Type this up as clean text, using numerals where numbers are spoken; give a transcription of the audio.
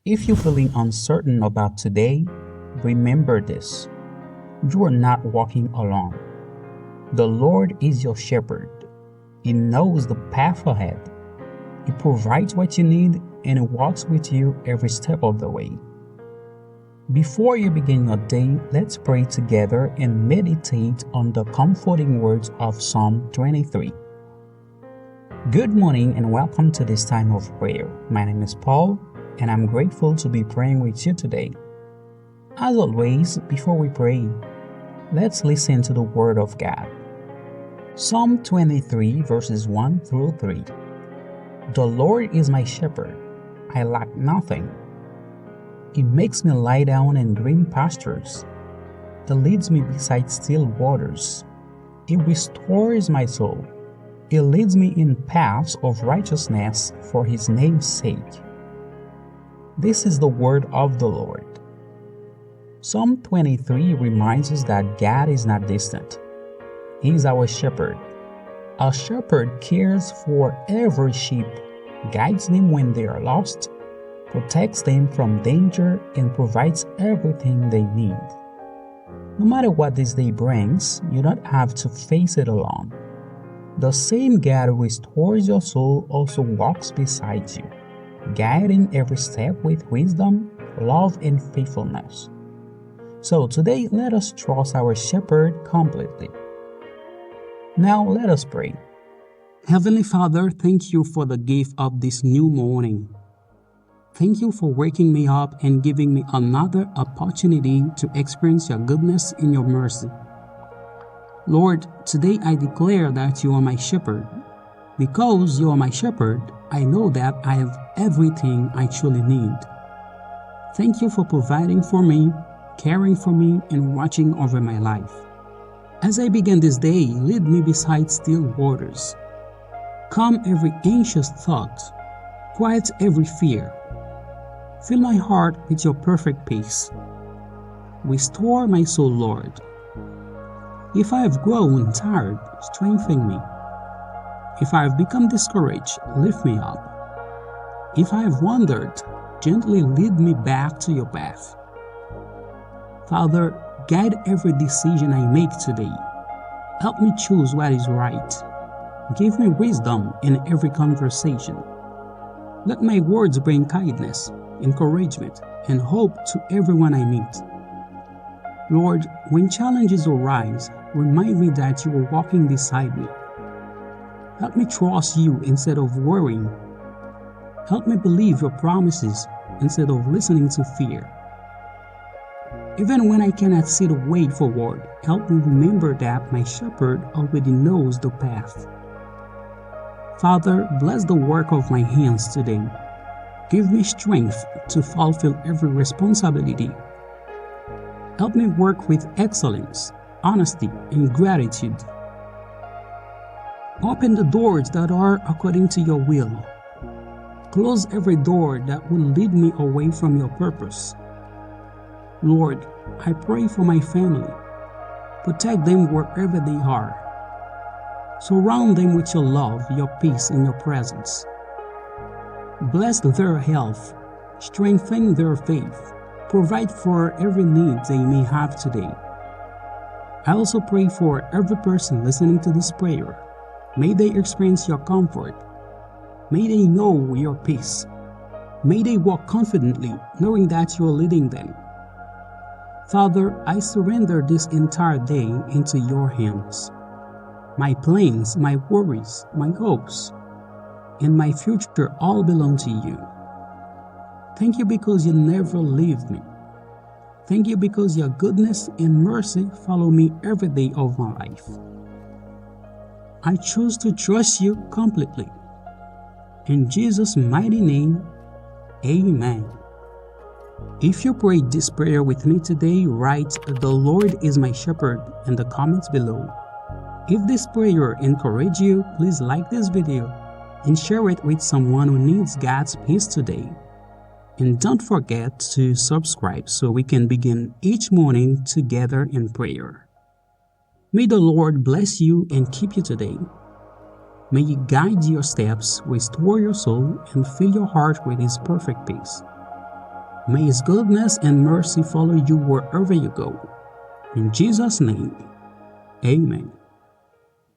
If you're feeling uncertain about today, remember this. You are not walking alone. The Lord is your shepherd. He knows the path ahead. He provides what you need and He walks with you every step of the way. Before you begin your day, let's pray together and meditate on the comforting words of Psalm 23. Good morning and welcome to this time of prayer. My name is Paul and I'm grateful to be praying with you today. As always, before we pray, let's listen to the Word of God. Psalm 23 verses 1 through 3. The Lord is my shepherd, I lack nothing. He makes me lie down in green pastures. He leads me beside still waters. He restores my soul. He leads me in paths of righteousness for His name's sake. This is the word of the Lord. Psalm 23 reminds us that God is not distant. He is our shepherd. A shepherd cares for every sheep, guides them when they are lost, protects them from danger, and provides everything they need. No matter what this day brings, you don't have to face it alone. The same God who restores your soul also walks beside you, guiding every step with wisdom, love, and faithfulness. So today, let us trust our shepherd completely. Now let us pray. Heavenly Father, thank you for the gift of this new morning. Thank you for waking me up and giving me another opportunity to experience your goodness and your mercy. Lord, today I declare that you are my shepherd. Because you are my shepherd, I know that I have everything I truly need. Thank you for providing for me, caring for me, and watching over my life. As I begin this day, lead me beside still waters. Calm every anxious thought, quiet every fear. Fill my heart with your perfect peace. Restore my soul, Lord. If I have grown tired, strengthen me. If I have become discouraged, lift me up. If I have wandered, gently lead me back to your path. Father, guide every decision I make today. Help me choose what is right. Give me wisdom in every conversation. Let my words bring kindness, encouragement, and hope to everyone I meet. Lord, when challenges arise, remind me that you are walking beside me. Help me trust you instead of worrying. Help me believe your promises instead of listening to fear. Even when I cannot see the way forward, help me remember that my shepherd already knows the path. Father, bless the work of my hands today. Give me strength to fulfill every responsibility. Help me work with excellence, honesty, and gratitude. Open the doors that are according to your will. Close every door that will lead me away from your purpose. Lord, I pray for my family. Protect them wherever they are. Surround them with your love, your peace, and your presence. Bless their health. Strengthen their faith. Provide for every need they may have today. I also pray for every person listening to this prayer. May they experience your comfort. May they know your peace. May they walk confidently, knowing that you are leading them. Father, I surrender this entire day into your hands. My plans, my worries, my hopes, and my future all belong to you. Thank you because you never leave me. Thank you because your goodness and mercy follow me every day of my life. I choose to trust you completely. In Jesus' mighty name, amen. If you prayed this prayer with me today, write "The Lord is my shepherd" in the comments below. If this prayer encouraged you, please like this video and share it with someone who needs God's peace today. And don't forget to subscribe so we can begin each morning together in prayer. May the Lord bless you and keep you today. May He guide your steps, restore your soul, and fill your heart with His perfect peace. May His goodness and mercy follow you wherever you go. In Jesus' name, amen.